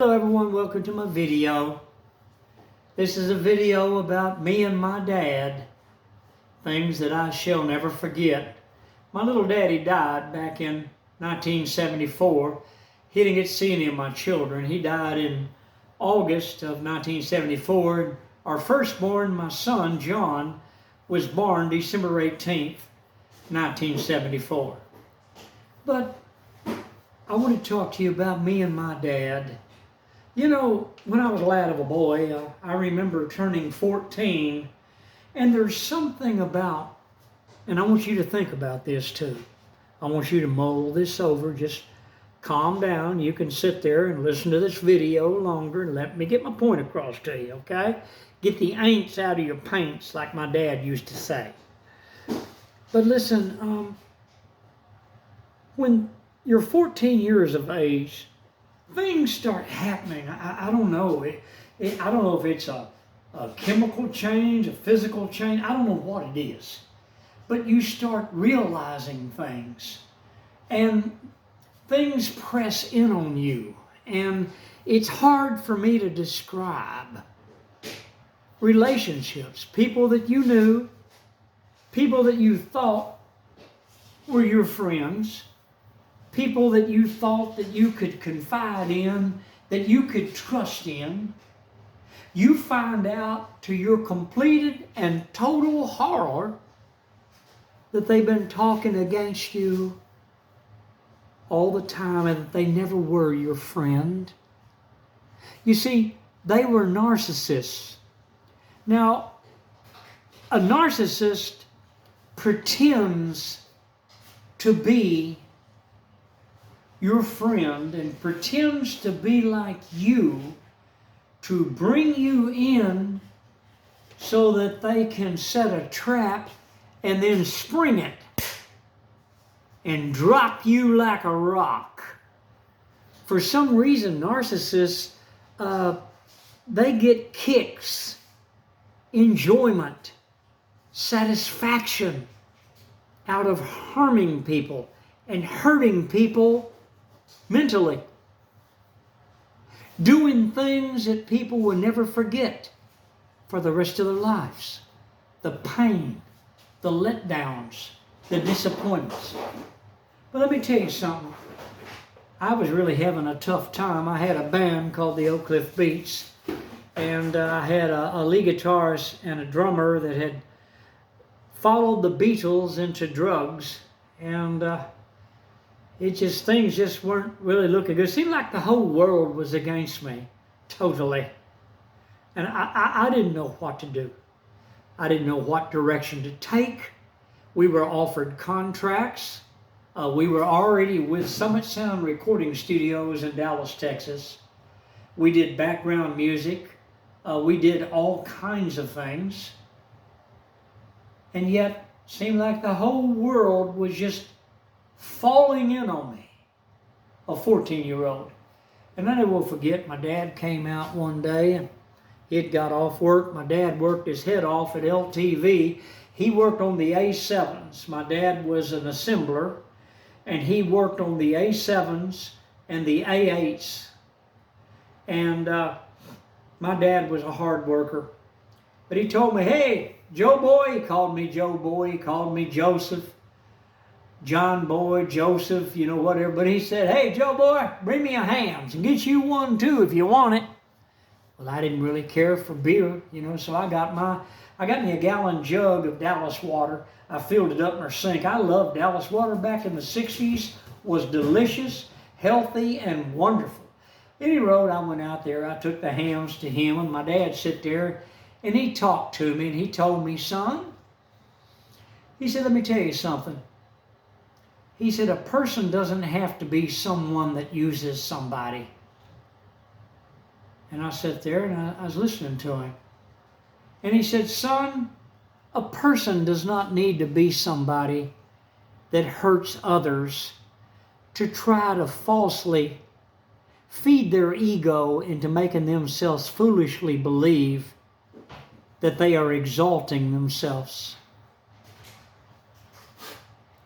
Hello everyone, welcome to my video. This is a video about me and my dad, things that I shall never forget. My little daddy died back in 1974. He didn't get to see any of my children. He died in August of 1974. Our firstborn, my son, John, was born December 18th, 1974. But I want to talk to you about me and my dad. You know, when I was a lad of a boy, I remember turning 14, and there's something about, and I want you to think about this too. I want you to mull this over, just calm down. You can sit there and listen to this video longer and let me get my point across to you, okay? Get the ain'ts out of your paints, like my dad used to say. But listen, when you're 14 years of age, things start happening. I don't know. I don't know if it's a chemical change, a physical change. I don't know what it is. But you start realizing things. And things press in on you. And it's hard for me to describe relationships. People that you knew, people that you thought were your friends, people that you thought that you could confide in, that you could trust in. You find out to your completed and total horror that they've been talking against you all the time and that they never were your friend. You see, they were narcissists. Now, a narcissist pretends to be your friend and pretends to be like you to bring you in so that they can set a trap and then spring it and drop you like a rock. For some reason, narcissists, they get kicks, enjoyment, satisfaction out of harming people and hurting people mentally, doing things that people will never forget for the rest of their lives. The pain, the letdowns, the disappointments. But let me tell you something. I was really having a tough time. I had a band called the Oak Cliff Beats, and I had a lead guitarist and a drummer that had followed the Beatles into drugs, and things just weren't really looking good. It seemed like the whole world was against me, totally. And I didn't know what to do. I didn't know what direction to take. We were offered contracts. We were already with Summit Sound Recording Studios in Dallas, Texas. We did background music. We did all kinds of things. And yet, it seemed like the whole world was just falling in on me, a 14-year-old. And I never will forget, my dad came out one day and he'd got off work. My dad worked his head off at LTV. He worked on the A7s. My dad was an assembler, and he worked on the A7s and the A8s. And my dad was a hard worker. But he told me, hey, Joe Boy. He called me Joe Boy. He called me Joseph. John Boy, Joseph, you know, whatever. But he said, hey, Joe Boy, bring me a Hams and get you one too if you want it. Well, I didn't really care for beer, you know, so I got me a gallon jug of Dallas water. I filled it up in our sink. I loved Dallas water back in the 60s. Was delicious, healthy, and wonderful. Anyway, I went out there. I took the Hams to him, and my dad sat there, and he talked to me, and he told me, son, he said, let me tell you something. He said, a person doesn't have to be someone that uses somebody. And I sat there and I was listening to him. And he said, son, a person does not need to be somebody that hurts others to try to falsely feed their ego into making themselves foolishly believe that they are exalting themselves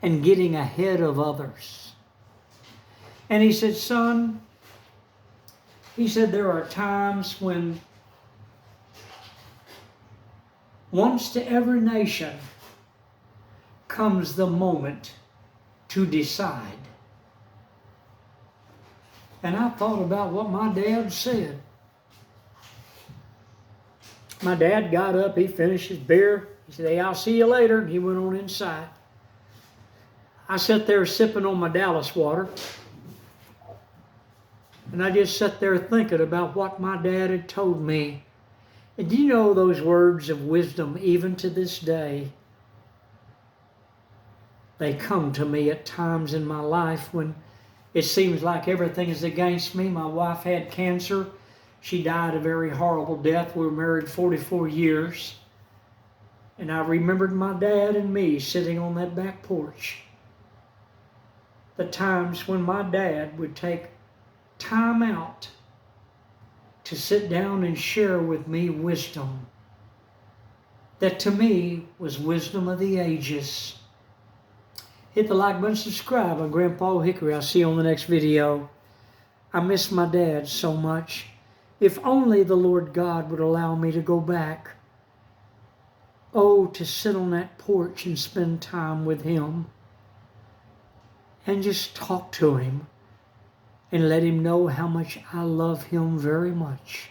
and getting ahead of others. And he said, son, He said there are times when once to every nation comes the moment to decide. And I thought about what my dad said. My dad got up, he finished his beer. He said, "Hey, I'll see you later." And he went on inside. I sat there sipping on my Dallas water. And I just sat there thinking about what my dad had told me. And do you know those words of wisdom, even to this day, they come to me at times in my life when it seems like everything is against me. My wife had cancer. She died a very horrible death. We were married 44 years. And I remembered my dad and me sitting on that back porch. The times when my dad would take time out to sit down and share with me wisdom that to me was wisdom of the ages. Hit the like button, subscribe. I'm Grandpa Hickory. I'll see you on the next video. I miss my dad so much. If only the Lord God would allow me to go back. Oh, to sit on that porch and spend time with him and just talk to him and let him know how much I love him very much.